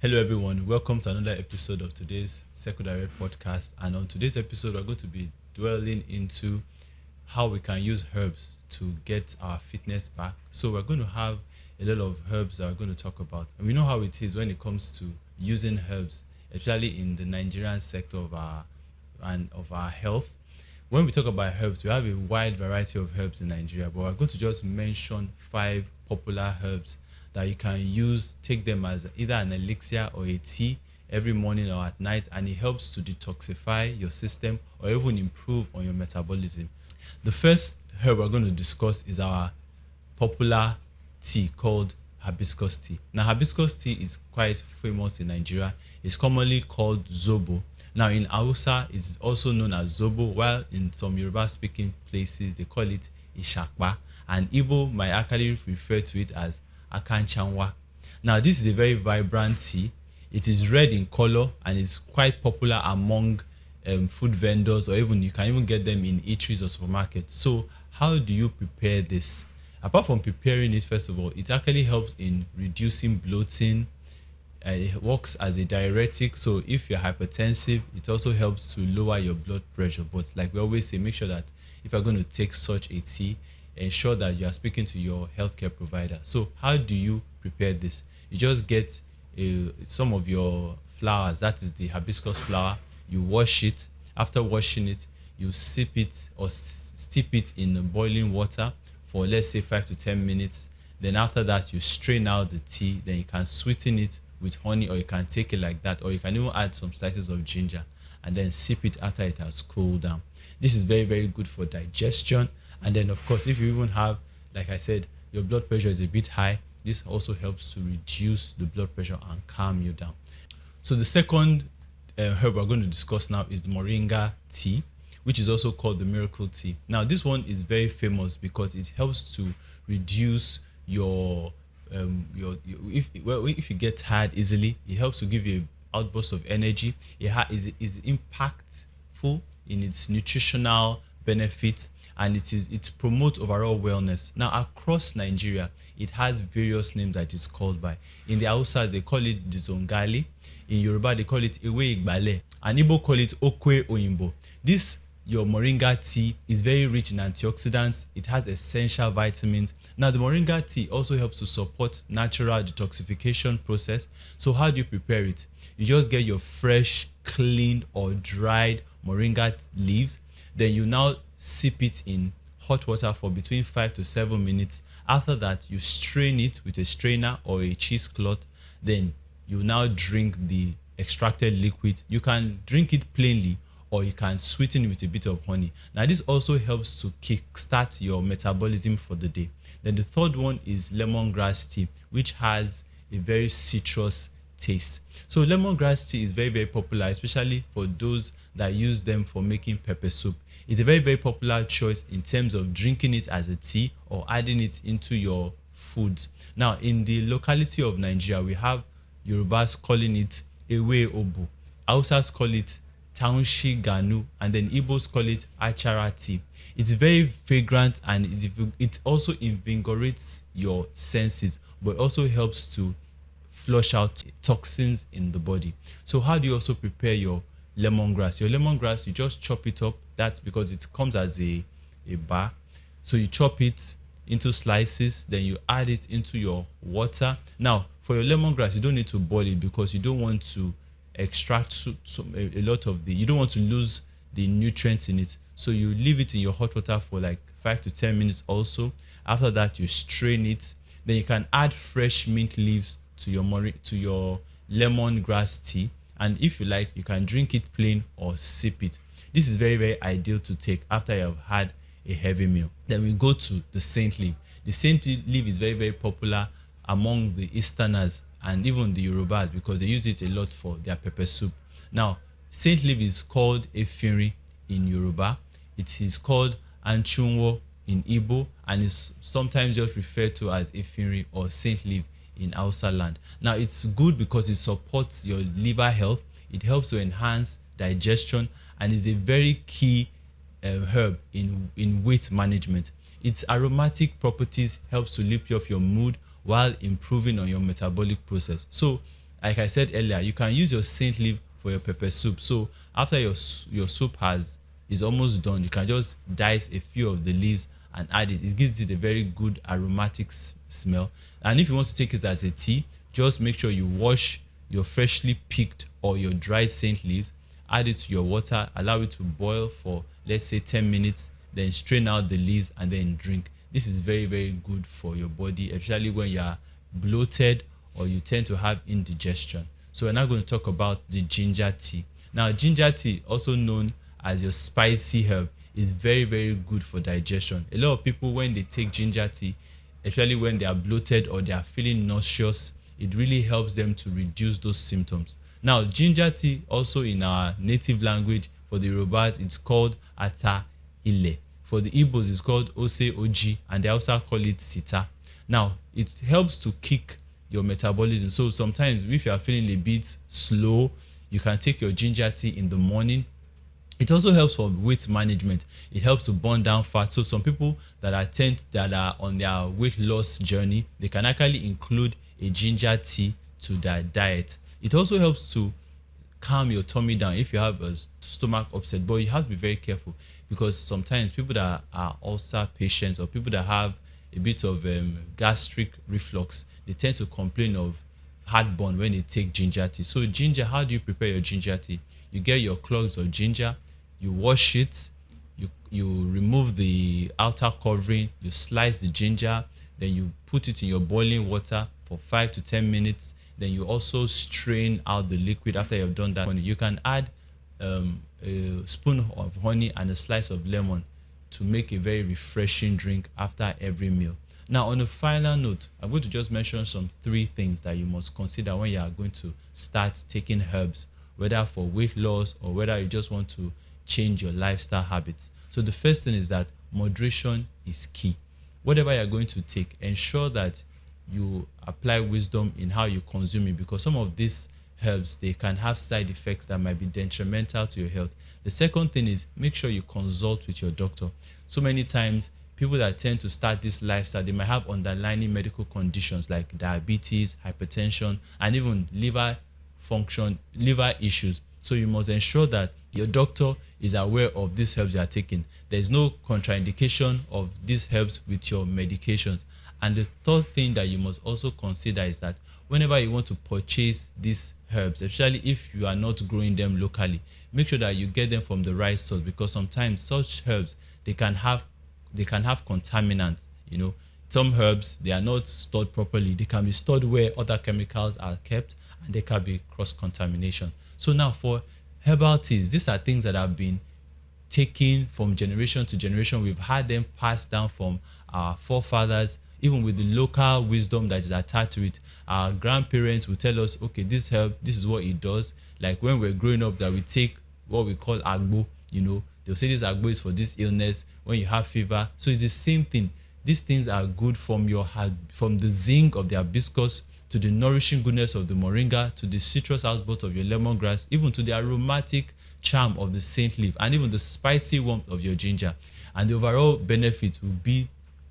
Hello, everyone. Welcome to another episode of today's Secondary Podcast. And on today's episode, we're going to be dwelling into how we can use herbs to get our fitness back. So, we're going to have a lot of herbs that we're going to talk about. And we know how it is when it comes to using herbs, especially in the Nigerian sector of our health. When we talk about herbs, we have a wide variety of herbs in Nigeria, but we're going to just mention five popular herbs that you can use, take them as either an elixir or a tea every morning or at night, and it helps to detoxify your system or even improve on your metabolism. The first herb we're going to discuss is our popular tea called hibiscus tea. Now, hibiscus tea is quite famous in Nigeria. It's commonly called Zobo. Now, in Hausa, it's also known as Zobo, while in some Yoruba-speaking places, they call it Ishakba, and Igbo might actually refer to it as Akanchanwa. Now, this is a very vibrant tea. It is red in color and is quite popular among food vendors, or even you can even get them in eateries or supermarkets. So, how do you prepare this? Apart from preparing it, first of all, it actually helps in reducing bloating. It works as a diuretic, so if you're hypertensive, it also helps to lower your blood pressure. But like we always say, make sure that if you're going to take such a tea, ensure that you are speaking to your healthcare provider. So how do you prepare this? You just get some of your flowers, that is the hibiscus flower. You wash it. After washing it, you sip it or steep it in boiling water for, let's say, 5 to 10 minutes. Then after that, you strain out the tea. Then you can sweeten it with honey, or you can take it like that, or you can even add some slices of ginger and then sip it after it has cooled down. This is very, very good for digestion. And then, of course, if you even have, like I said, your blood pressure is a bit high, this also helps to reduce the blood pressure and calm you down. So the second herb we're going to discuss now is the Moringa tea, which is also called the miracle tea. Now, this one is very famous because it helps to reduce if you get tired easily. It helps to give you an outburst of energy. Is impactful in its nutritional benefits, and it promotes overall wellness. Now, across Nigeria, it has various names that it's called by. In the Hausa, they call it Dizongali. In Yoruba, they call it Ewe Igbale. And Igbo call it Okwe Oyinbo. This your Moringa tea is very rich in antioxidants. It has essential vitamins. Now, the Moringa tea also helps to support natural detoxification process. So how do you prepare it? You just get your fresh, cleaned or dried Moringa leaves. Then you now sip it in hot water for between 5 to 7 minutes. After that, you strain it with a strainer or a cheesecloth. Then you now drink the extracted liquid. You can drink it plainly, or you can sweeten it with a bit of honey. Now, this also helps to kickstart your metabolism for the day. Then the third one is lemongrass tea, which has a very citrus taste. So lemongrass tea is very, very popular, especially for those that use them for making pepper soup. It's a very, very popular choice in terms of drinking it as a tea or adding it into your foods. Now, in the locality of Nigeria, we have Yorubas calling it Ewe Obu, Hausas call it Taunshi Ganu, and then Igbos call it Achara tea. It's very fragrant, and it also invigorates your senses, but also helps to flush out toxins in the body. So how do you also prepare your lemongrass? Your lemongrass, you just chop it up. That's because it comes as a bar. So you chop it into slices, then you add it into your water. Now, for your lemongrass, you don't need to boil it because you don't want to extract a lot of you don't want to lose the nutrients in it. So you leave it in your hot water for like 5 to 10 minutes also. After that, you strain it. Then you can add fresh mint leaves to your lemongrass tea. And if you like, you can drink it plain or sip it. This is very, very ideal to take after you have had a heavy meal. Then we go to the saint leaf. The saint leaf is very, very popular among the Easterners and even the Yorubas because they use it a lot for their pepper soup. Now, saint leaf is called Efinrin in Yoruba. It is called Anchunwo in Igbo, and is sometimes just referred to as Efinrin or saint leaf in Hausa land. Now, it's good because it supports your liver health. It helps to enhance digestion and is a very key herb in weight management. Its aromatic properties helps to lift you off your mood while improving on your metabolic process. So like I said earlier, you can use your saint leaf for your pepper soup. So after your soup is almost done, you can just dice a few of the leaves and add it. It gives it a very good aromatic smell. And if you want to take it as a tea, just make sure you wash your freshly picked or your dried saint leaves, add it to your water, allow it to boil for, let's say, 10 minutes, then strain out the leaves and then drink. This is very, very good for your body, especially when you are bloated or you tend to have indigestion. So we're now going to talk about the ginger tea. Now, ginger tea, also known as your spicy herb, is very, very good for digestion. A lot of people, when they take ginger tea, especially when they are bloated or they are feeling nauseous, it really helps them to reduce those symptoms. Now, ginger tea, also in our native language, for the Yorubas, it's called ata ile. For the Igbos, it's called ose oji, and they also call it sita. Now, it helps to kick your metabolism. So sometimes if you are feeling a bit slow, you can take your ginger tea in the morning. It also helps for weight management. It helps to burn down fat. So some people that are on their weight loss journey, they can actually include a ginger tea to their diet. It also helps to calm your tummy down if you have a stomach upset, but you have to be very careful, because sometimes people that are ulcer patients or people that have a bit of gastric reflux, they tend to complain of heartburn when they take ginger tea. So ginger, how do you prepare your ginger tea? You get your cloves of ginger, you wash it, you remove the outer covering, you slice the ginger, then you put it in your boiling water for 5 to 10 minutes. Then you also strain out the liquid. After you've done that, you can add a spoon of honey and a slice of lemon to make a very refreshing drink after every meal. Now, on a final note, I'm going to just mention some 3 things that you must consider when you are going to start taking herbs, whether for weight loss or whether you just want to change your lifestyle habits. So the first thing is that moderation is key. Whatever you're going to take, ensure that you apply wisdom in how you consume it, because some of these herbs, they can have side effects that might be detrimental to your health. The second thing is, make sure you consult with your doctor. So many times, people that tend to start this lifestyle, they might have underlying medical conditions like diabetes, hypertension, and even liver issues. So you must ensure that your doctor is aware of these herbs you are taking. There's no contraindication of these herbs with your medications. And the third thing that you must also consider is that whenever you want to purchase these herbs, especially if you are not growing them locally, make sure that you get them from the right source, because sometimes such herbs, they can have contaminants. Some herbs, they are not stored properly. They can be stored where other chemicals are kept, and there can be cross contamination. So now, for herbal teas, these are things that have been taken from generation to generation. We've had them passed down from our forefathers, even with the local wisdom that is attached to it. Our grandparents will tell us, okay, this herb, this is what it does. Like when we're growing up, that we take what we call agbo, they'll say this agbo is for this illness, when you have fever. So it's the same thing. These things are good from the zinc of the hibiscus, to the nourishing goodness of the moringa, to the citrus houseboat of your lemongrass, even to the aromatic charm of the saint leaf, and even the spicy warmth of your ginger. And the overall benefit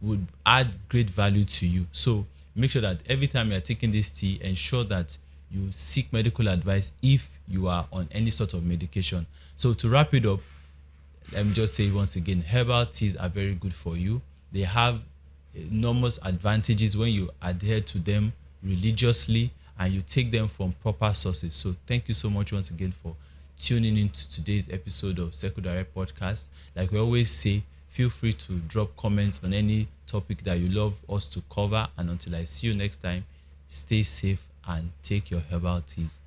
would add great value to you. So make sure that every time you are taking this tea, ensure that you seek medical advice if you are on any sort of medication. So to wrap it up, let me just say once again, herbal teas are very good for you. They have enormous advantages when you adhere to them religiously and you take them from proper sources. So thank you so much once again for tuning into today's episode of Circle Direct Podcast. Like we always say, feel free to drop comments on any topic that you love us to cover. And until I see you next time, stay safe and take your herbal teas.